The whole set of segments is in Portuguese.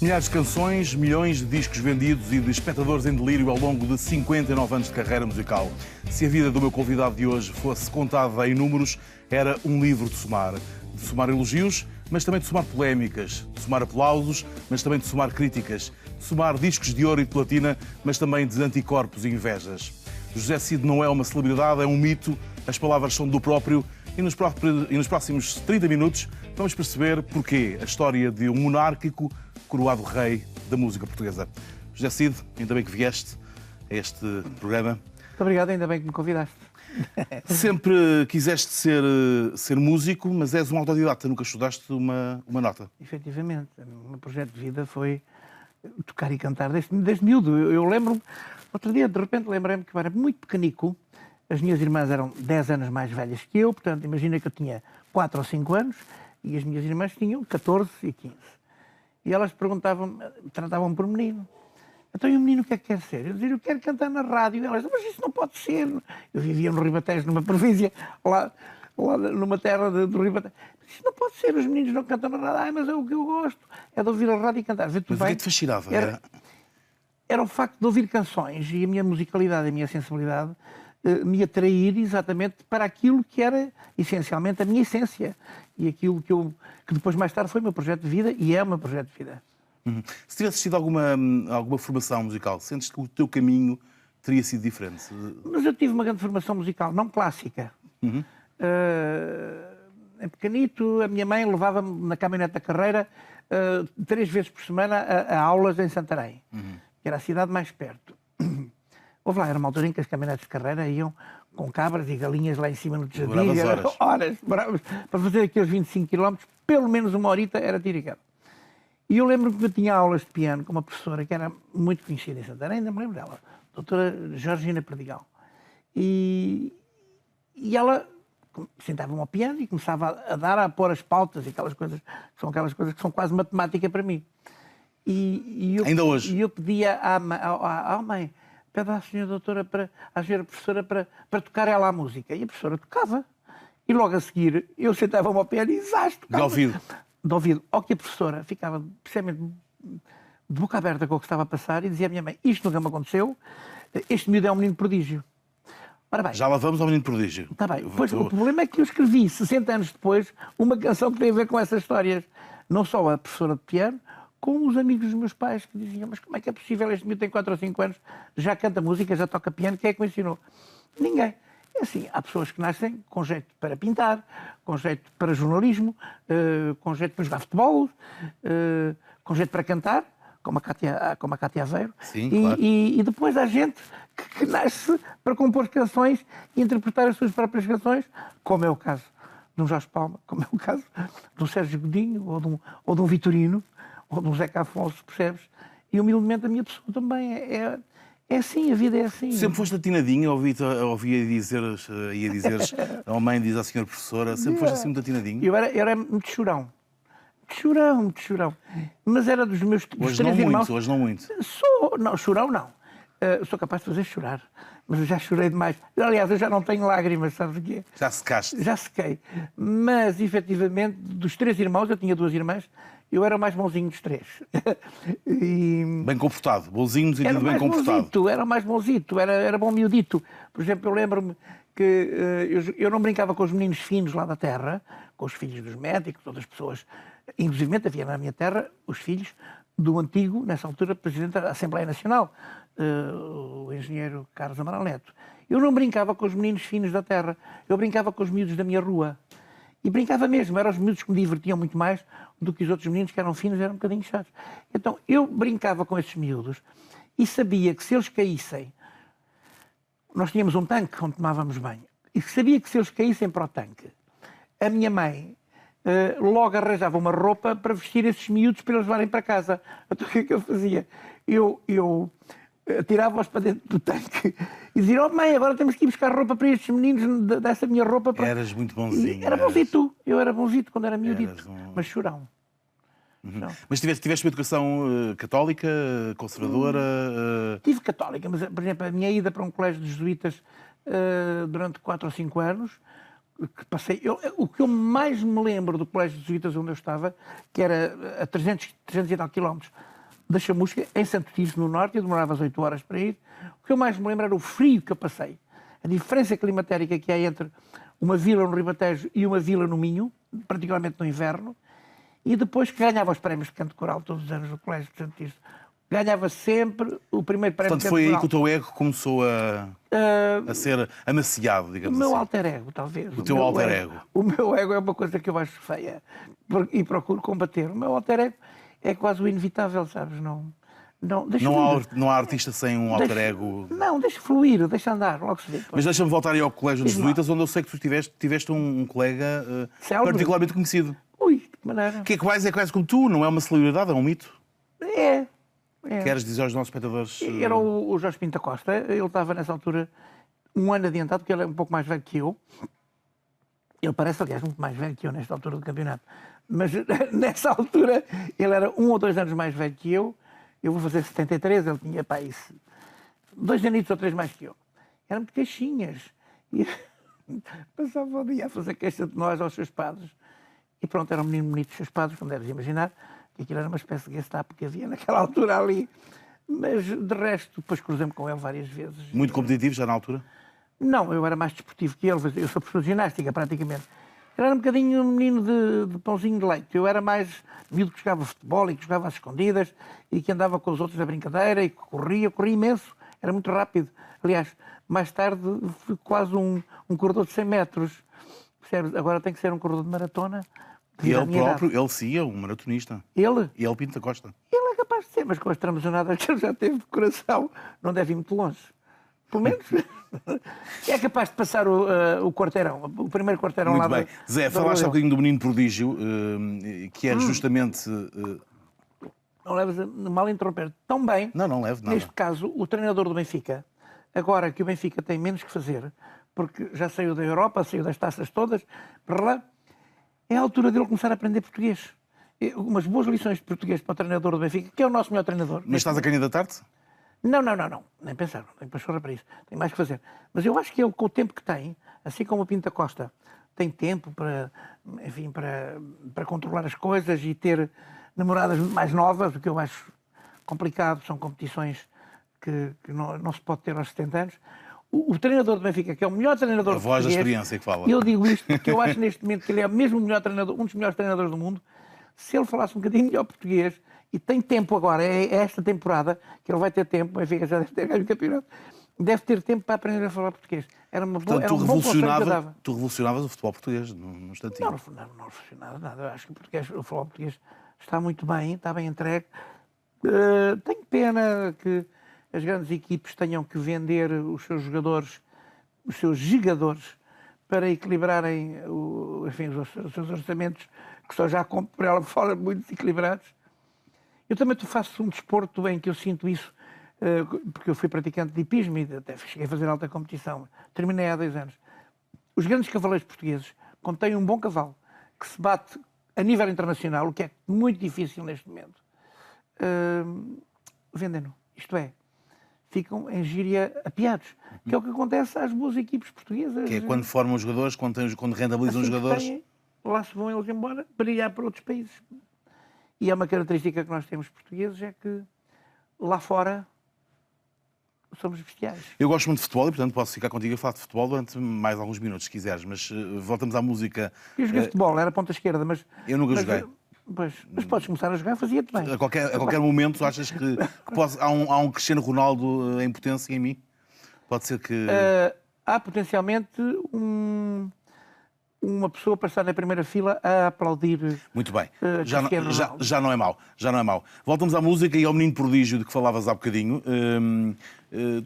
Milhares de canções, milhões de discos vendidos e de espectadores em delírio ao longo de 59 anos de carreira musical. Se a vida do meu convidado de hoje fosse contada em números, era um livro de somar. De somar elogios, mas também de somar polémicas. De somar aplausos, mas também de somar críticas. De somar discos de ouro e de platina, mas também de anticorpos e invejas. José Cid não é uma celebridade, é um mito. As palavras são do próprio. E nos próximos 30 minutos vamos perceber porquê a história de um monárquico coroado rei da música portuguesa. José Cid, ainda bem que vieste a este programa. Muito obrigado, ainda bem que me convidaste. Sempre quiseste ser músico, mas és um autodidata, nunca estudaste uma nota. Efetivamente, o meu projeto de vida foi tocar e cantar desde miúdo. Eu lembro-me, outro dia, de repente, lembrei-me que eu era muito pequenico. As minhas irmãs eram 10 anos mais velhas que eu, portanto, imagina que eu tinha 4 ou 5 anos e as minhas irmãs tinham 14 e 15. E elas tratavam-me por menino. Então, e o menino o que é que quer ser? Eu dizia, eu quero cantar na rádio. E elas, mas isso não pode ser. Eu vivia no Ribatejo, numa província, lá numa terra do Ribatejo. Isso não pode ser, os meninos não cantam na rádio. Mas é o que eu gosto, é de ouvir a rádio e cantar. Mas o que é que te fascinava? Era o facto de ouvir canções e a minha musicalidade, a minha sensibilidade, me atrair exatamente para aquilo que era essencialmente a minha essência e aquilo que depois mais tarde foi o meu projeto de vida e é o meu projeto de vida. Se tivesse tido alguma formação musical, sentes que o teu caminho teria sido diferente? Mas eu tive uma grande formação musical, não clássica. Em pequenito, a minha mãe levava-me na caminhonete da carreira 3 vezes por semana a aulas em Santarém, que era a cidade mais perto. Houve lá, era uma altura em que as caminhonetes de carreira iam com cabras e galinhas lá em cima no Tejadilho. Horas, para fazer aqueles 25 km, pelo menos uma horita era tiricado. E eu lembro que eu tinha aulas de piano com uma professora que era muito conhecida em Santarém, ainda me lembro dela, a doutora Georgina Perdigão. E ela sentava-me ao piano e começava a pôr as pautas e aquelas coisas que são quase matemática para mim. Ainda hoje? E eu pedia à mãe, pede à senhora doutora, à senhora professora, para tocar ela a música. E a professora tocava. E logo a seguir, eu sentava-me ao piano e tocava. De ouvido? De ouvido. Ao que a professora ficava precisamente de boca aberta com o que estava a passar e dizia à minha mãe, isto nunca me aconteceu, este miúdo é um menino prodígio. Ora bem. Já lá vamos ao menino prodígio. Está bem. Pois, o problema é que eu escrevi, 60 anos depois, uma canção que tem a ver com essas histórias. Não só a professora de piano, como os amigos dos meus pais que diziam, mas como é que é possível, este miúdo tem 4 ou 5 anos, já canta música, já toca piano, quem é que o ensinou? Ninguém. É assim, há pessoas que nascem com jeito para pintar, com jeito para jornalismo, com jeito para jogar futebol, com jeito para cantar, como a Cátia Aveiro. Sim, claro. E depois há gente que nasce para compor canções e interpretar as suas próprias canções, como é o caso de um Jorge Palma, como é o caso de um Sérgio Godinho, ou de um Vitorino, ou de um Zeca Afonso, percebes? E humildemente a minha pessoa também é assim, a vida é assim. Sempre foste atinadinho, ouvia dizeres, a mãe diz à senhora professora, sempre foste assim muito atinadinho? Eu era muito chorão. Muito chorão. Mas era dos meus hoje 3 irmãos. Hoje não muito. Não, chorão não. Sou capaz de fazer chorar. Mas eu já chorei demais. Aliás, eu já não tenho lágrimas, sabes o quê? Já secaste? Já sequei. Mas, efetivamente, dos 3 irmãos, eu tinha 2 irmãs, eu era o mais bonzinho dos 3. Bem comportado, bonzinho no sentido bem comportado. Era o mais bonzito, era bom miudito. Por exemplo, eu lembro-me que eu não brincava com os meninos finos lá da terra, com os filhos dos médicos, todas as pessoas. Inclusive havia na minha terra os filhos do antigo, nessa altura, presidente da Assembleia Nacional, o engenheiro Carlos Amaral Neto. Eu não brincava com os meninos finos da terra, eu brincava com os miúdos da minha rua. E brincava mesmo, eram os miúdos que me divertiam muito mais do que os outros meninos que eram finos, eram um bocadinho chatos. Então eu brincava com esses miúdos e sabia que se eles caíssem, nós tínhamos um tanque onde tomávamos banho, e sabia que se eles caíssem para o tanque, a minha mãe logo arranjava uma roupa para vestir esses miúdos para eles levarem para casa. Então o que é que eu fazia? Eu tirava-os para dentro do tanque e dizia, oh mãe, agora temos que ir buscar roupa para estes meninos dessa minha roupa. Para... Eras muito bonzinho. Era bonzito. Eu era bonzito quando era miudito, mas chorão. Mas tiveste uma educação católica, conservadora? Tive católica, mas, por exemplo, a minha ida para um colégio de jesuítas durante 4 ou 5 anos, que passei... o que eu mais me lembro do colégio de jesuítas onde eu estava, que era a 300 e tal quilómetros da Chamusca, em Santo Tirso, no norte, eu demorava as 8 horas para ir. O que eu mais me lembro era o frio que eu passei. A diferença climatérica que há entre uma vila no Ribatejo e uma vila no Minho, particularmente no inverno, e depois que ganhava os prémios de canto coral todos os anos no Colégio de Santo Tirso. Ganhava sempre o primeiro prémio Portanto, de canto foi aí coral. que o teu ego começou a ser amaciado, O digamos meu assim. alter ego, talvez. O teu meu alter ego. O meu ego é uma coisa que eu acho feia e procuro combater. O meu alter ego é quase o inevitável, sabes? Deixa fluir. Não há artista sem um alter ego. Não, deixa fluir, deixa andar, logo se vê. Mas deixa-me voltar aí ao Colégio dos Diz-me lá. Jesuítas, onde eu sei que tu tiveste um colega Célebre? particularmente conhecido. Ui, de que maneira. Que é quase como tu, não é uma celebridade, é um mito. É. Queres dizer aos nossos espectadores? Era o Jorge Pinto da Costa. Ele estava nessa altura um ano adiantado, porque ele é um pouco mais velho que eu. Ele parece, aliás, muito mais velho que eu nesta altura do campeonato. Mas nessa altura ele era 1 ou 2 anos mais velho que eu. Eu vou fazer 73, ele tinha, pá, 2 anitos ou 3 mais que eu. Eram de caixinhas. E passava o dia a fazer queixa de nós aos seus padres. E pronto, era um menino bonito dos seus padres, como deves imaginar, que aquilo era uma espécie de Gestapo que havia naquela altura ali. Mas, de resto, depois cruzei-me com ele várias vezes. Muito competitivo já na altura? Não, eu era mais desportivo que ele. Eu sou professor de ginástica, praticamente. Ele era um bocadinho um menino de pãozinho de leite. Eu era mais miúdo que jogava futebol e que jogava às escondidas e que andava com os outros na brincadeira e que corria imenso. Era muito rápido. Aliás, mais tarde fui quase um corredor de 100 metros. Percebes? Agora tem que ser um corredor de maratona. E ele próprio, ele sim, é um maratonista. Ele? E ele Pinto da Costa. Ele é capaz de ser, mas com as tramazonadas que ele já teve de coração, não deve ir muito longe. Pelo menos é capaz de passar o quarteirão, o primeiro quarteirão Muito lá bem. Zé, falaste há um bocadinho do menino prodígio, que é justamente... Não leves a mal interromper. Tão bem, Não levo nada. neste caso, o treinador do Benfica, agora que o Benfica tem menos que fazer, porque já saiu da Europa, saiu das taças todas, para lá, é a altura dele começar a aprender português. Umas boas lições de português para o treinador do Benfica, que é o nosso melhor treinador. Mas estás a candidatar-te? Não. Nem pensar, não tenho pachorra para isso. Tem mais que fazer. Mas eu acho que ele, com o tempo que tem, assim como o Pinto da Costa, tem tempo para, enfim, para controlar as coisas e ter namoradas mais novas, o que eu acho complicado, são competições que não se pode ter aos 70 anos. O treinador do Benfica, que é o melhor treinador A voz da português, experiência que fala. eu digo isto porque eu acho neste momento que ele é mesmo o melhor treinador, um dos melhores treinadores do mundo. Se ele falasse um bocadinho melhor português, e tem tempo agora, é esta temporada que ele vai ter tempo, o Benfica já deve ter ganho o campeonato, deve ter tempo para aprender a falar português. Era uma boa, Portanto, era um bom conselho que eu dava. tu revolucionavas o futebol português, num instantinho. Não revolucionava nada. Eu acho que o futebol português está muito bem, está bem entregue. Tenho pena que as grandes equipes tenham que vender os seus jogadores, os seus gigadores, para equilibrarem enfim, os seus orçamentos, que só já compro por ela fora muito desequilibrados. Eu também faço um desporto em que eu sinto isso, porque eu fui praticante de hipismo e até cheguei a fazer alta competição. Terminei há 2 anos. Os grandes cavaleiros portugueses, quando têm um bom cavalo, que se bate a nível internacional, o que é muito difícil neste momento, vendem-no. Isto é, ficam em gíria apiados. Que é o que acontece às boas equipes portuguesas. Que é quando formam os jogadores, quando rentabilizam os Assim que jogadores. têm, lá se vão eles embora, brilhar para outros países. E é uma característica que nós temos portugueses, é que lá fora somos bestiais. Eu gosto muito de futebol e, portanto, posso ficar contigo a falar de futebol durante mais alguns minutos, se quiseres, mas voltamos à música. Eu joguei futebol, era ponta esquerda, mas... Eu nunca joguei. Mas podes começar a jogar, fazia-te bem. A qualquer momento, achas que há um Cristiano Ronaldo em potência em mim? Pode ser que... Há potencialmente uma pessoa para estar na primeira fila a aplaudir. Muito bem. Cristiano Ronaldo. Já não é mau. Já não é mau. Voltamos à música e ao menino prodígio de que falavas há bocadinho.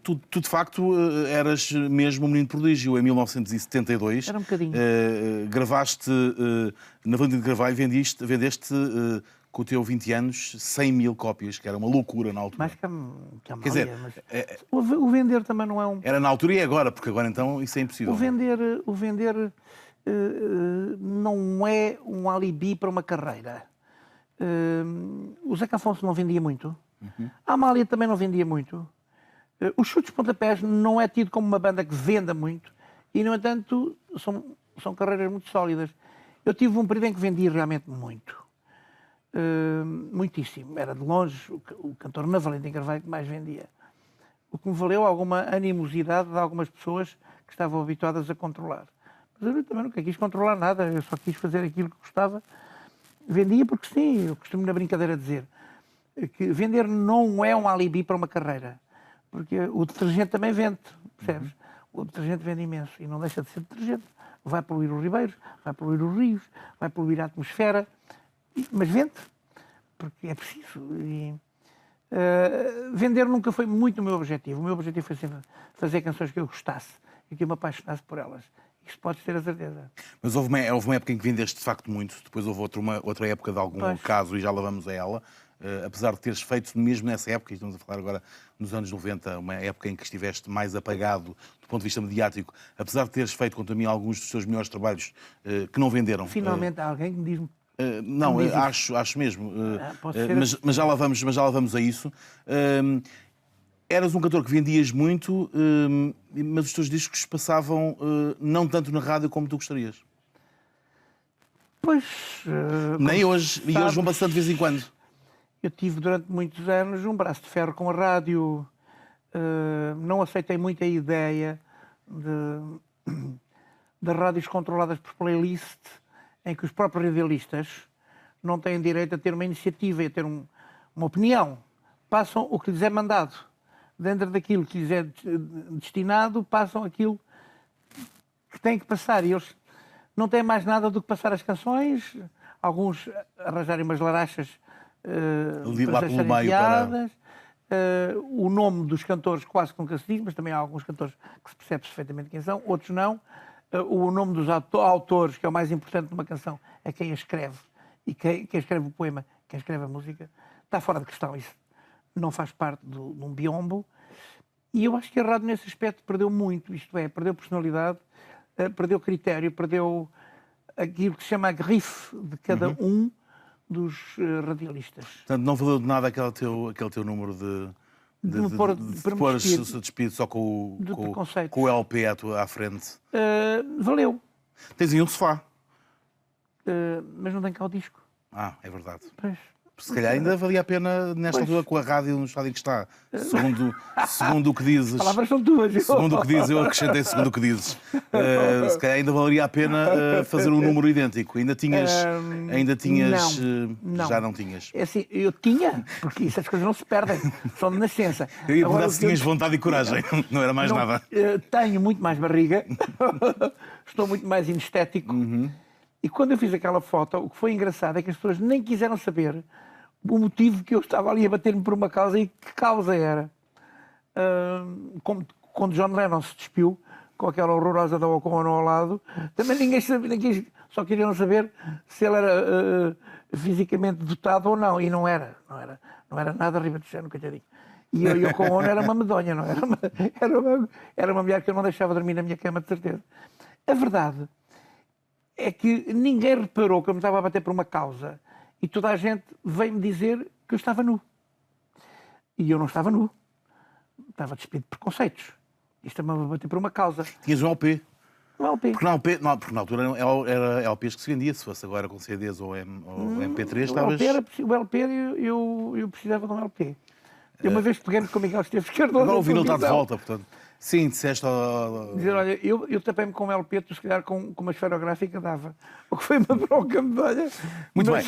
Tu de facto, eras mesmo um menino prodígio em 1972. Era um bocadinho. Gravaste na Valentim de Carvalho, vendeste com o teu 20 anos 100.000 cópias, que era uma loucura na altura. Mais que a Amália, Quer dizer, mas o vender também não é um... Era na altura e é agora, porque agora então isso é impossível. O vender não é um alibi para uma carreira. O Zeca Afonso não vendia muito. A Amália também não vendia muito. Os Chutes Pontapés não é tido como uma banda que venda muito e, no entanto, são carreiras muito sólidas. Eu tive um período em que vendi realmente muito. muitíssimo. Era de longe o cantor na Valentim Carvalho que mais vendia. O que me valeu alguma animosidade de algumas pessoas que estavam habituadas a controlar. Mas eu também nunca quis controlar nada, eu só quis fazer aquilo que gostava. Vendia porque sim, eu costumo na brincadeira dizer que vender não é um alibi para uma carreira, porque o detergente também vende, percebes? O detergente vende imenso e não deixa de ser detergente. Vai poluir os ribeiros, vai poluir os rios, vai poluir a atmosfera, mas vende, porque é preciso. Vender nunca foi muito o meu objetivo. O meu objetivo foi sempre fazer canções que eu gostasse e que eu me apaixonasse por elas. Isso podes ter a certeza. Mas houve uma época em que vendeste de facto muito, depois houve outra época de algum caso e já lá vamos a ela. Apesar de teres feito mesmo nessa época, e estamos a falar agora nos anos 90, uma época em que estiveste mais apagado do ponto de vista mediático, apesar de teres feito, quanto a mim, alguns dos teus melhores trabalhos que não venderam. Finalmente há alguém que me diz-me. Não, acho mesmo. Mas já lá vamos a isso. Eras um cantor que vendias muito, mas os teus discos passavam não tanto na rádio como tu gostarias. Pois. Nem hoje. E hoje vão bastante de vez em quando. Eu tive durante muitos anos um braço de ferro com a rádio. Não aceitei muito a ideia de rádios controladas por playlist, em que os próprios radialistas não têm direito a ter uma iniciativa e a ter uma opinião. Passam o que lhes é mandado. Dentro daquilo que lhes é destinado, passam aquilo que têm que passar. E eles não têm mais nada do que passar as canções, alguns arranjarem umas larachas lá pelo meio para... o nome dos cantores quase que nunca se diz, mas também há alguns cantores que se percebe perfeitamente quem são, outros não. O nome dos autores, que é o mais importante numa canção, é quem a escreve. E quem escreve o poema, quem escreve a música, está fora de questão isso. Não faz parte de um biombo. E eu acho que a rádio, nesse aspecto, perdeu muito. Isto é, perdeu personalidade, perdeu critério, perdeu aquilo que se chama a grife de cada um dos radialistas. Portanto, não valeu de nada aquele teu número de pôr-se despido só com o LP à frente. Valeu. Tens aí um sofá. Mas não tem cá o disco. É verdade. Pois. Se calhar ainda valia a pena, nesta altura, com a rádio no estado em que está. Segundo o que dizes. As palavras são tuas. Segundo o que dizes, eu acrescentei segundo o que dizes. Se calhar ainda valeria a pena fazer um número idêntico. Ainda tinhas. Não. Já não tinhas. É assim, eu tinha, porque essas coisas não se perdem, são de nascença. Eu ia perguntar se tinhas vontade e coragem, não era mais nada. Tenho muito mais barriga, estou muito mais inestético. E quando eu fiz aquela foto, o que foi engraçado é que as pessoas nem quiseram saber o motivo que eu estava ali a bater-me por uma causa e que causa era. Quando John Lennon se despiu com aquela horrorosa da Yoko Ono ao lado, também ninguém sabia, só queriam saber se ele era fisicamente dotado ou não. E não era nada riba de género, coitadinho. E a Yoko Ono era uma medonha, não era? Era uma mulher que eu não deixava dormir na minha cama, de certeza. A verdade é que ninguém reparou que eu me estava a bater por uma causa e toda a gente veio-me dizer que eu estava nu. E eu não estava nu. Estava despido de preconceitos. Isto é-me a bater por uma causa. Tinhas um LP. Um LP. Porque na altura era LPs que se vendia. Se fosse agora com CDs ou MP3, estavas... O LP eu precisava de um LP. Eu uma vez peguei-me com o Miguel Esteves Cardoso. Agora o vinil está de volta, portanto. Sim, disseste... Dizer, olha, eu tapei-me com um LP, tu se calhar com uma esferográfica dava. O que foi uma bronca medalha. Muito bem.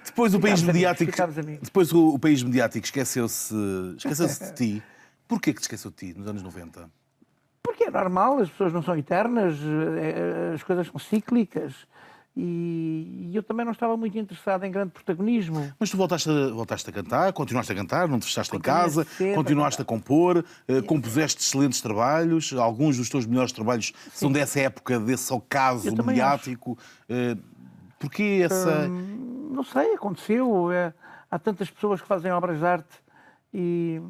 Depois o país mediático... Depois o país mediático esqueceu-se de ti. Porquê que te esqueceu de ti nos anos 90? Porque é normal, as pessoas não são eternas, as coisas são cíclicas. E eu também não estava muito interessado em grande protagonismo. Mas tu voltaste a cantar, continuaste a cantar, não te fechaste em casa, continuaste a compor, compuseste excelentes trabalhos, alguns dos teus melhores trabalhos são dessa época, desse ocaso mediático. Porquê essa... Não sei, aconteceu. Há tantas pessoas que fazem obras de arte e...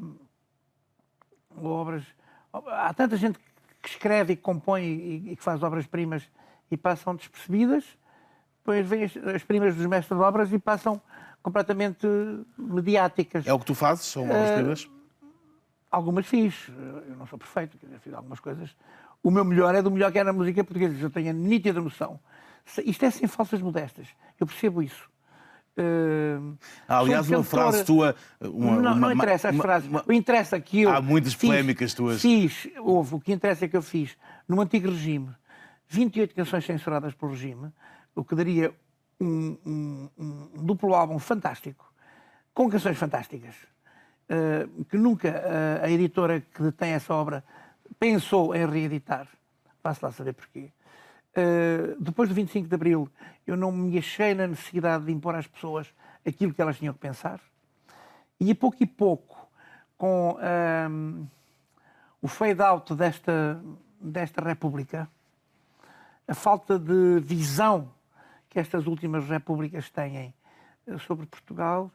Há tanta gente que escreve e que compõe e que faz obras-primas e passam despercebidas. Depois vêm as primas dos mestres de obras e passam completamente mediáticas. É o que tu fazes? São obras-primas? Algumas fiz. Eu não sou perfeito, fiz algumas coisas. O meu melhor é do melhor que é na música portuguesa. Eu tenho a nítida noção. Isto é sem falsas modestas. Eu percebo isso. Aliás, uma frase tua... Não interessa as frases. O interessa que eu... Há muitas polémicas tuas. O que interessa é que eu fiz, no antigo regime, 28 canções censuradas pelo regime, o que daria um duplo álbum fantástico, com canções fantásticas, que nunca a editora que detém essa obra pensou em reeditar. Vá-se lá saber porquê. Depois do 25 de Abril, eu não me achei na necessidade de impor às pessoas aquilo que elas tinham que pensar. E pouco, com o fade-out desta República, a falta de visão que estas últimas repúblicas têm sobre Portugal,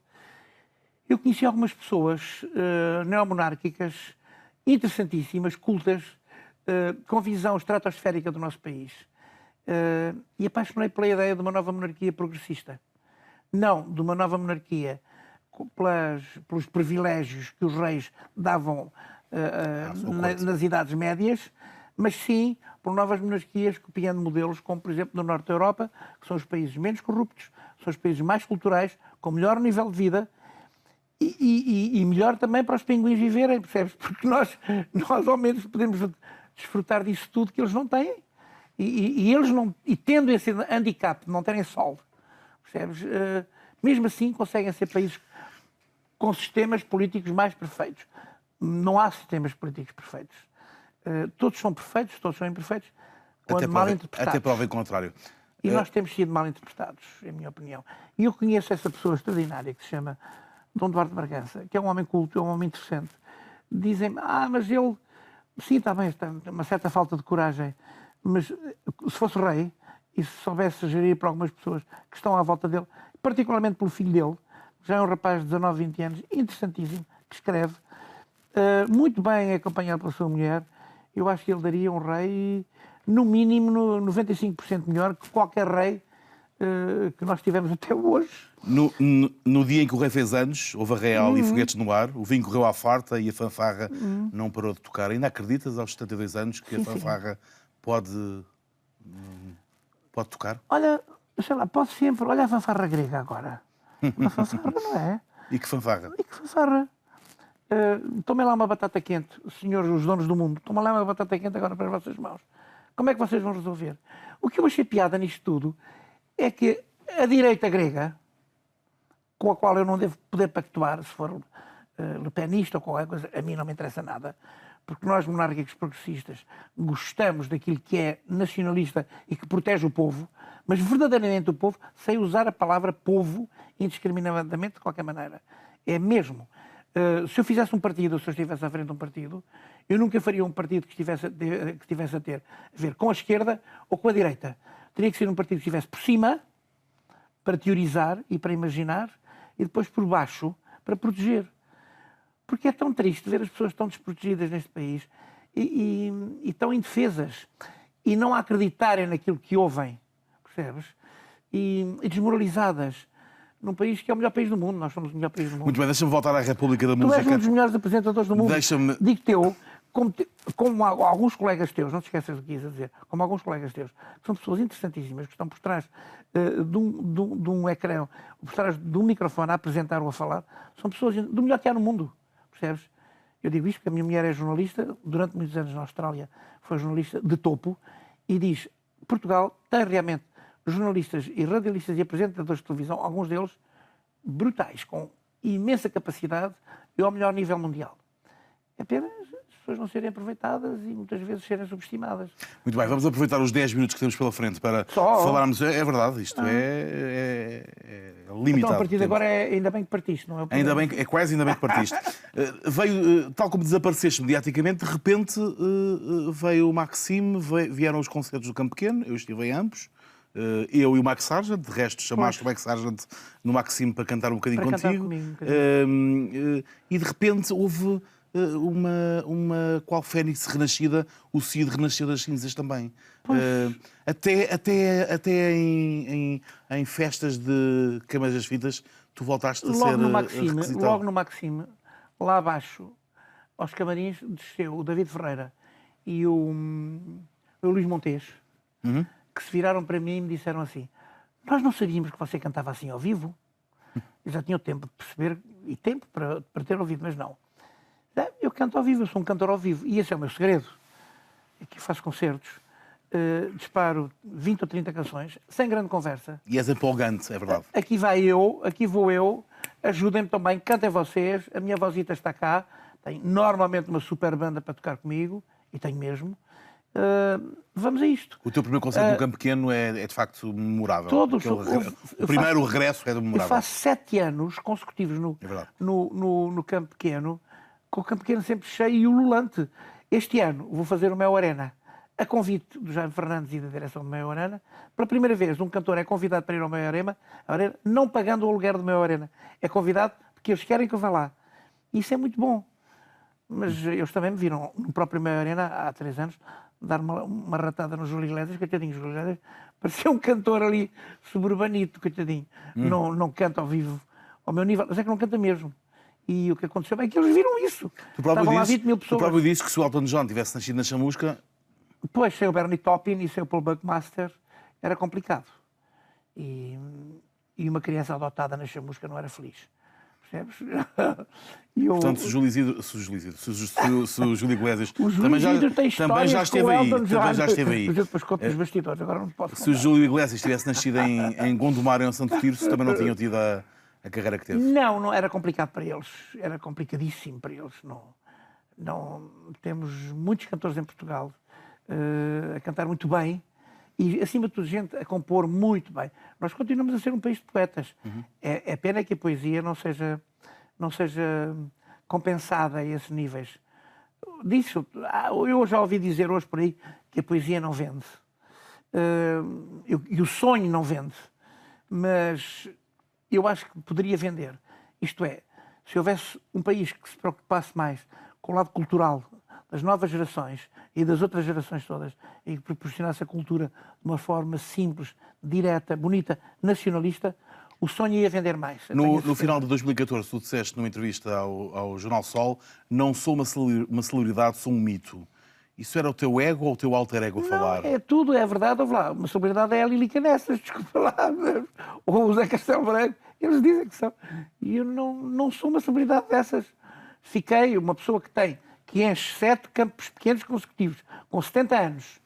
eu conheci algumas pessoas neomonárquicas, interessantíssimas, cultas, com visão estratosférica do nosso país. E apaixonei pela ideia de uma nova monarquia progressista. Não de uma nova monarquia pelos privilégios que os reis davam nas idades médias, mas sim por novas monarquias copiando modelos como, por exemplo, no norte da Europa, que são os países menos corruptos, são os países mais culturais, com melhor nível de vida e melhor também para os pinguins viverem, percebes? Porque nós ao menos podemos desfrutar disso tudo que eles não têm. E tendo esse handicap de não terem sol, percebes? Mesmo assim conseguem ser países com sistemas políticos mais perfeitos. Não há sistemas políticos perfeitos. Todos são perfeitos, todos são imperfeitos, quando mal interpretados. Até prova em contrário. E nós temos sido mal interpretados, em minha opinião. E eu conheço essa pessoa extraordinária que se chama Dom Eduardo de Bragança, que é um homem culto, é um homem interessante. Dizem-me, mas ele... Sim, está bem, tem uma certa falta de coragem, mas se fosse rei e se soubesse gerir para algumas pessoas que estão à volta dele, particularmente pelo filho dele, já é um rapaz de 19, 20 anos, interessantíssimo, que escreve, muito bem acompanhado pela sua mulher, eu acho que ele daria um rei, no mínimo, 95% melhor que qualquer rei que nós tivemos até hoje. No dia em que o rei fez anos, houve arraial e foguetes no ar, o vinho correu à farta e a fanfarra não parou de tocar. Ainda acreditas, aos 72 anos, que a fanfarra pode tocar? Olha, sei lá, pode sempre. Olha a fanfarra grega agora. Uma fanfarra, não é? E que fanfarra? Tomem lá uma batata quente, senhores, os donos do mundo. Tomem lá uma batata quente agora para as vossas mãos. Como é que vocês vão resolver? O que eu achei piada nisto tudo é que a direita grega, com a qual eu não devo poder pactuar, se for lepenista ou qualquer coisa, a mim não me interessa nada, porque nós, monárquicos progressistas, gostamos daquilo que é nacionalista e que protege o povo, mas verdadeiramente o povo, sem usar a palavra povo indiscriminadamente de qualquer maneira. É mesmo. Se eu fizesse um partido, ou se eu estivesse à frente de um partido, eu nunca faria um partido que estivesse a ter a ver com a esquerda ou com a direita. Teria que ser um partido que estivesse por cima, para teorizar e para imaginar, e depois por baixo, para proteger. Porque é tão triste ver as pessoas tão desprotegidas neste país e tão indefesas e não acreditarem naquilo que ouvem, percebes? E desmoralizadas. Num país que é o melhor país do mundo. Nós somos o melhor país do mundo. Muito bem, deixa-me voltar à República da Música. Tu és um dos melhores apresentadores do mundo. Deixa-me... Digo-te eu, como alguns colegas teus, não te esqueças do que ia dizer, como alguns colegas teus, que são pessoas interessantíssimas, que estão por trás de um ecrã, por trás de um microfone a apresentar ou a falar, são pessoas do melhor que há no mundo. Percebes? Eu digo isto porque a minha mulher é jornalista, durante muitos anos na Austrália foi jornalista de topo, e diz, Portugal tem realmente jornalistas e radialistas e apresentadores de televisão, alguns deles brutais, com imensa capacidade e ao melhor nível mundial. É pena as pessoas não serem aproveitadas e muitas vezes serem subestimadas. Muito bem, vamos aproveitar os 10 minutos que temos pela frente para falarmos. É verdade, isto é limitado. Então a partir de agora ainda bem que partiste, não é? Ainda bem que partiste. Tal como desapareceste mediaticamente, de repente veio o Maxime, vieram os concertos do Campo Pequeno, eu estive em ambos. Eu e o Max Sargent, de resto chamaste o Max Sargent no Maxime para cantar um bocadinho contigo. E de repente houve qual Fênix renascida, o Cid renasceu das cinzas também. Até em festas de Câmaras das Fitas, tu voltaste a ser requisitado. Logo no Maxime, lá abaixo, aos camarins, desceu o David Ferreira e o Luís Montes. Que se viraram para mim e me disseram assim: nós não sabíamos que você cantava assim ao vivo. Eu já tinha o tempo de perceber e tempo para ter ouvido, mas não. Eu canto ao vivo, eu sou um cantor ao vivo. E esse é o meu segredo. Aqui faço concertos, disparo 20 ou 30 canções, sem grande conversa. E és empolgante, é verdade. Aqui vou eu, ajudem-me também, cantem vocês, a minha vozita está cá, tenho normalmente uma super banda para tocar comigo, e tenho mesmo. Vamos a isto. O teu primeiro concerto no Campo Pequeno é de facto memorável. Todos. O primeiro regresso é memorável. Eu faço 7 anos consecutivos no Campo Pequeno, com o Campo Pequeno sempre cheio e ululante. Este ano vou fazer o Mel Arena, a convite do Jaime Fernandes e da direção do Mel Arena. Pela primeira vez, um cantor é convidado para ir ao Mel Arena, não pagando o aluguer do Mel Arena. É convidado porque eles querem que eu vá lá. Isso é muito bom. Mas eles também me viram no próprio Mel Arena, há 3 anos, dar uma ratada no Júlio Iglesias, coitadinho, Júlio Iglesias, parecia um cantor ali suburbanito, coitadinho. Não canta ao vivo ao meu nível, mas é que não canta mesmo. E o que aconteceu é que eles viram isso. Estavam lá 20 mil pessoas. Tu próprio disse que se o Elton John tivesse nascido na Chamusca... Pois, sem o Bernie Taupin e sem o Paul Buckmaster, era complicado. E uma criança adotada na Chamusca não era feliz. Percebes? Portanto, se o Júlio Iglesias também já esteve aí. Também já esteve aí. Mas eu depois conto nos bastidores, agora não posso contar. Se o Júlio Iglesias tivesse nascido em Gondomar ou em Santo Tirso, também não tinham tido a carreira que teve. Não era complicado para eles. Era complicadíssimo para eles. Não, temos muitos cantores em Portugal a cantar muito bem e, acima de tudo, gente a compor muito bem. Nós continuamos a ser um país de poetas. É pena que a poesia não seja compensada a esses níveis. Disso, eu já ouvi dizer hoje por aí que a poesia não vende. E o sonho não vende. Mas eu acho que poderia vender. Isto é, se houvesse um país que se preocupasse mais com o lado cultural das novas gerações e das outras gerações todas e que proporcionasse a cultura de uma forma simples, direta, bonita, nacionalista, o sonho ia vender mais. No final de 2014, tu disseste numa entrevista ao Jornal Sol, não sou uma celebridade, sou um mito. Isso era o teu ego ou o teu alter ego a falar? Não, é tudo, é verdade. Ouve lá, uma celebridade é a Lili Canessas, desculpa lá, ou o Zé Castelo Branco. Eles dizem que são. E eu não sou uma celebridade dessas. Fiquei uma pessoa que enche 7 campos pequenos consecutivos, com 70 anos.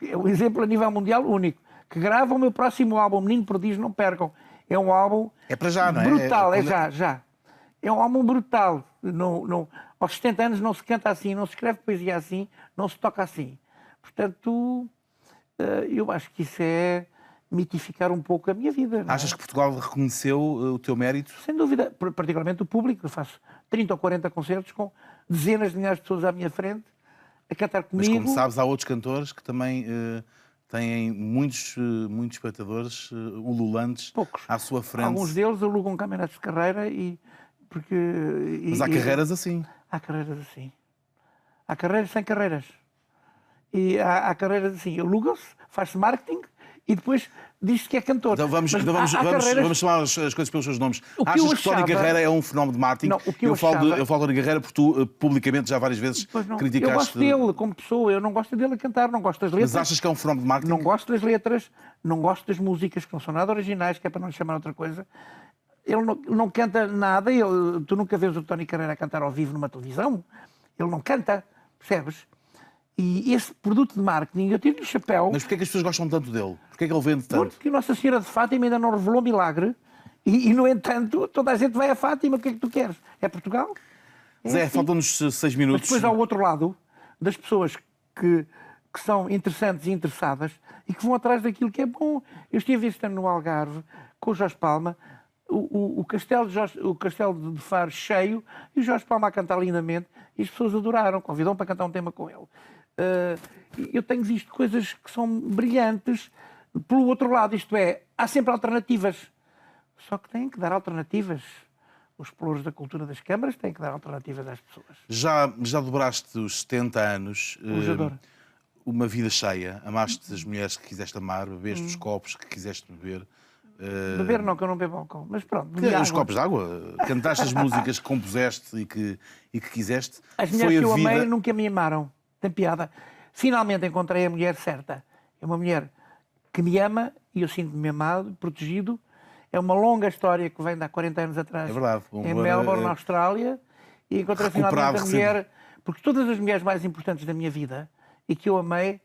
É um exemplo a nível mundial único. Que grava o meu próximo álbum, Menino Prodígio, não percam. É um álbum... É para já, não é? Brutal, já. É um álbum brutal. Aos 70 anos não se canta assim, não se escreve poesia assim, não se toca assim. Portanto, eu acho que isso é mitificar um pouco a minha vida. Achas que Portugal reconheceu o teu mérito? Sem dúvida, particularmente o público. Eu faço 30 ou 40 concertos com dezenas de milhares de pessoas à minha frente a cantar comigo. Mas como sabes, há outros cantores que também têm muitos espectadores ululantes à sua frente. Alguns deles alugam caminhonetes de carreira Mas há carreiras assim. Há carreiras assim. Há carreiras sem carreiras. E há carreiras assim. Alugam-se, faz-se marketing e depois diz-se que é cantor. Então vamos chamar as coisas pelos seus nomes. Achas que Tony Carreira é um fenómeno de marketing? Não, eu falo de Tony Carreira porque tu publicamente já várias vezes criticaste... Eu gosto dele como pessoa, eu não gosto dele a cantar, não gosto das letras. Mas achas que é um fenómeno de marketing? Não gosto das letras, não gosto das músicas, que não são nada originais, que é para não lhe chamar outra coisa. Ele não canta nada, tu nunca vês o Tony Carreira a cantar ao vivo numa televisão. Ele não canta, percebes? E esse produto de marketing, eu tiro-lhe o chapéu... Mas porquê é que as pessoas gostam tanto dele? Porquê é que ele vende tanto? Porque Nossa Senhora de Fátima ainda não revelou milagre e, no entanto, toda a gente vai a Fátima. O que é que tu queres? É Portugal? Zé, assim. faltam-nos 6 minutos. Mas depois há o outro lado das pessoas que são interessantes e interessadas e que vão atrás daquilo que é bom. Eu estive este ano no Algarve com o Jorge Palma, o castelo de Faro cheio e o Jorge Palma a cantar lindamente e as pessoas adoraram, convidam para cantar um tema com ele. Eu tenho visto coisas que são brilhantes pelo outro lado, isto é, há sempre alternativas, só que têm que dar alternativas. Os pelouros da cultura das câmaras têm que dar alternativas às pessoas. Já dobraste os 70 anos, uma vida cheia, amaste as mulheres que quiseste amar, bebeste os copos que quiseste beber. Beber não, que eu não bebo álcool, mas pronto. Os copos de água, cantaste as músicas que compuseste e que quiseste. As mulheres que eu amei nunca me amaram. Tem piada. Finalmente encontrei a mulher certa. É uma mulher que me ama e eu sinto-me amado, protegido. É uma longa história que vem de há 40 anos atrás. É verdade. Em Melbourne, na Austrália, e encontrei finalmente a mulher... Porque todas as mulheres mais importantes da minha vida e que eu amei...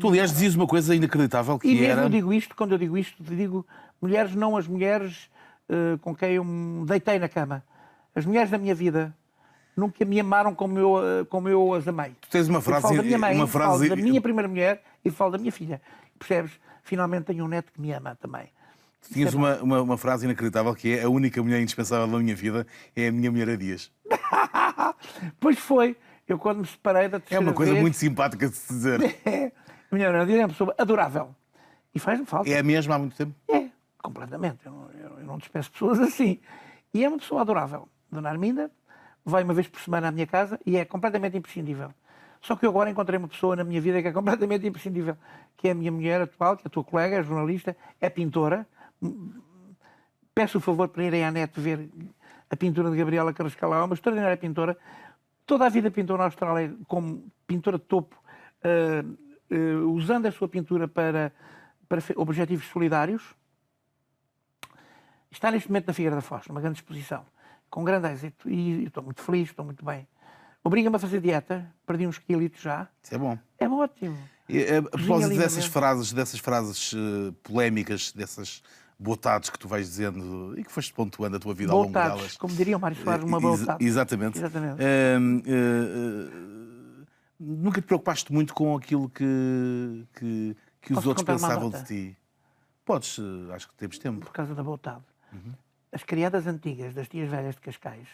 Tu, aliás, dizias uma coisa inacreditável, que e mesmo era... eu digo isto, quando eu digo isto, digo mulheres, não as mulheres com quem eu me deitei na cama. As mulheres da minha vida nunca me amaram como eu as amei. Tu tens uma frase... Eu falo da minha mãe, falo da minha primeira mulher e falo da minha filha. Percebes? Finalmente tenho um neto que me ama também. Tinhas uma frase inacreditável, que é: a única mulher indispensável da minha vida é a minha mulher a dias. Pois foi. Eu, quando me separei da terceira vez... É uma coisa vez, muito simpática de se dizer. A mulher a dias é uma pessoa adorável. E faz-me falta. É a mesma há muito tempo? É, completamente. Eu não despeço pessoas assim. E é uma pessoa adorável. Dona Arminda vai uma vez por semana à minha casa e é completamente imprescindível. Só que eu agora encontrei uma pessoa na minha vida que é completamente imprescindível, que é a minha mulher atual, que é a tua colega, é jornalista, é pintora. Peço o favor para irem à net ver a pintura de Gabriela Carrascal, uma extraordinária pintora. Toda a vida pintou na Austrália como pintora de topo, usando a sua pintura para objetivos solidários. Está neste momento na Figueira da Foz, numa grande exposição, com grande êxito, e estou muito feliz, estou muito bem. Obriga-me a fazer dieta, perdi uns quilitos já. Isso é bom. É ótimo. A propósito dessas frases polémicas, dessas botadas que tu vais dizendo e que foste pontuando a tua vida ao longo delas. Como diria o Mário Soares, uma botada. Exatamente. Nunca te preocupaste muito com aquilo que os outros pensavam de ti? Podes, acho que temos tempo. Por causa da botada. As criadas antigas das tias velhas de Cascais,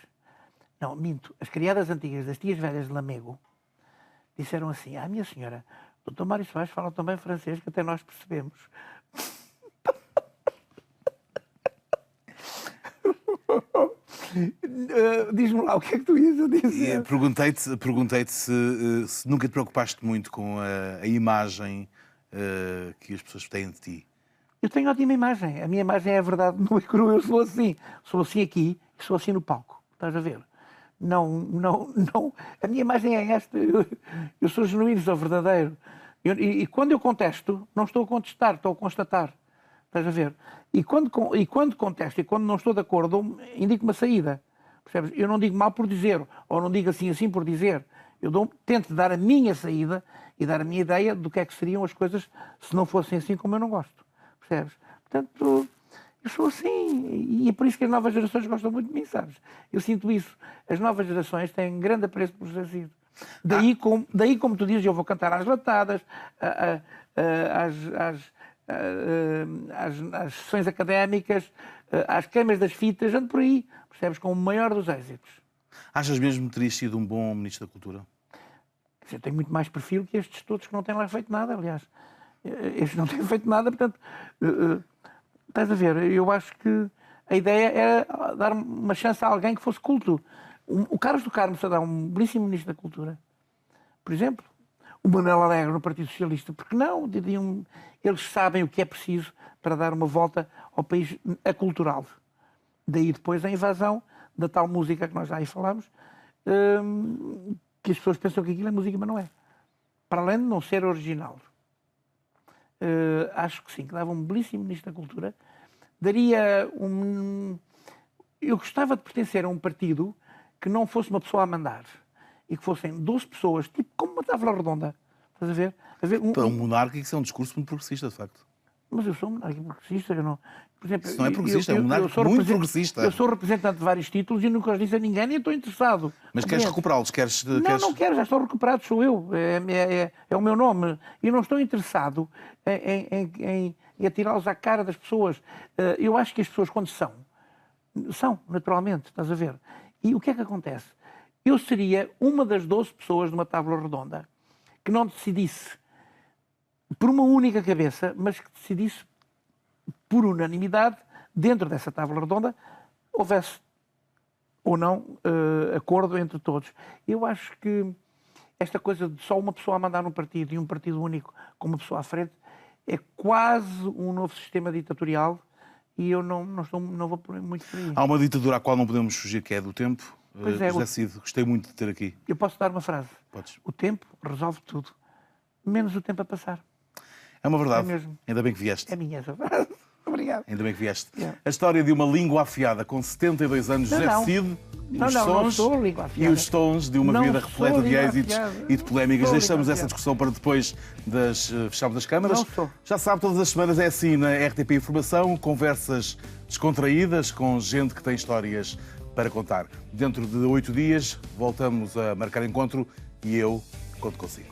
não, minto, as criadas antigas das tias velhas de Lamego disseram assim: minha senhora, o Dr. Mário Soares fala também francês, que até nós percebemos. Diz-me lá, o que é que tu ias a dizer? Perguntei-te se nunca te preocupaste muito com a imagem que as pessoas têm de ti. Eu tenho ótima imagem. A minha imagem é a verdade, não é crua. Eu sou assim. Sou assim aqui e sou assim no palco. Estás a ver? Não. A minha imagem é esta. Eu sou genuíno, sou verdadeiro. E quando eu contesto, não estou a contestar, estou a constatar. Estás a ver? E quando contesto e quando não estou de acordo, indico uma saída. Percebes? Eu não digo mal por dizer, ou não digo assim por dizer. Eu tento dar a minha saída e dar a minha ideia do que é que seriam as coisas se não fossem assim como eu não gosto. Percebes? Portanto, eu sou assim. E é por isso que as novas gerações gostam muito de mim, sabes? Eu sinto isso. As novas gerações têm grande apreço por ter sido. Daí, como tu dizes, eu vou cantar às latadas, às sessões académicas, às queimas das fitas, ando por aí, percebes? Com o maior dos êxitos. Achas mesmo que terias sido um bom Ministro da Cultura? Eu tenho muito mais perfil que estes todos que não têm lá feito nada, aliás. Estes não têm feito nada, portanto... estás a ver? Eu acho que a ideia era dar uma chance a alguém que fosse culto. O Carlos do Carmo será um belíssimo Ministro da Cultura. Por exemplo, o Manuel Alegre no Partido Socialista. Porque não? Eles sabem o que é preciso para dar uma volta ao país acultural. Daí depois a invasão da tal música que nós já aí falámos, que as pessoas pensam que aquilo é música, mas não é. Para além de não ser original. Acho que sim, que dava um belíssimo Ministro da Cultura. Daria Eu gostava de pertencer a um partido que não fosse uma pessoa a mandar. E que fossem 12 pessoas, tipo como uma tábua redonda. Estás a ver? Um monárquico, isso é um discurso muito progressista, de facto. Mas eu sou um monárquico progressista. Eu não... Por exemplo, isso não é progressista, é um monárquico muito progressista. Eu sou representante de vários títulos e nunca os disse a ninguém, nem estou interessado. Mas queres recuperá-los? Não quero, já estou recuperado, sou eu. É o meu nome. E não estou interessado em atirá-los à cara das pessoas. Eu acho que as pessoas, quando são, naturalmente, estás a ver? E o que é que acontece? Eu seria uma das 12 pessoas numa tábua redonda que não decidisse por uma única cabeça, mas que decidisse por unanimidade, dentro dessa tábua redonda, houvesse ou não acordo entre todos. Eu acho que esta coisa de só uma pessoa a mandar num partido e um partido único com uma pessoa à frente é quase um novo sistema ditatorial e eu não vou muito por aí. Há uma ditadura à qual não podemos fugir, que é do tempo. Pois é, José Cid, gostei muito de ter aqui. Eu posso dar uma frase? Podes. O tempo resolve tudo, menos o tempo a passar. É uma verdade. É mesmo. Ainda bem que vieste. É minha essa frase. Obrigado. Ainda bem que vieste. Yeah. A história de uma língua afiada com 72 anos, José Cid, os sons sou língua e afiada. os tons de uma Não vida sou repleta de língua êxitos afiada. e de polémicas. Sou Deixamos língua essa afiada. discussão para depois das fecharmos as câmaras. Não sou. Já sabe, todas as semanas é assim na RTP Informação, conversas descontraídas com gente que tem histórias para contar. Dentro de 8 dias voltamos a marcar encontro e eu conto consigo.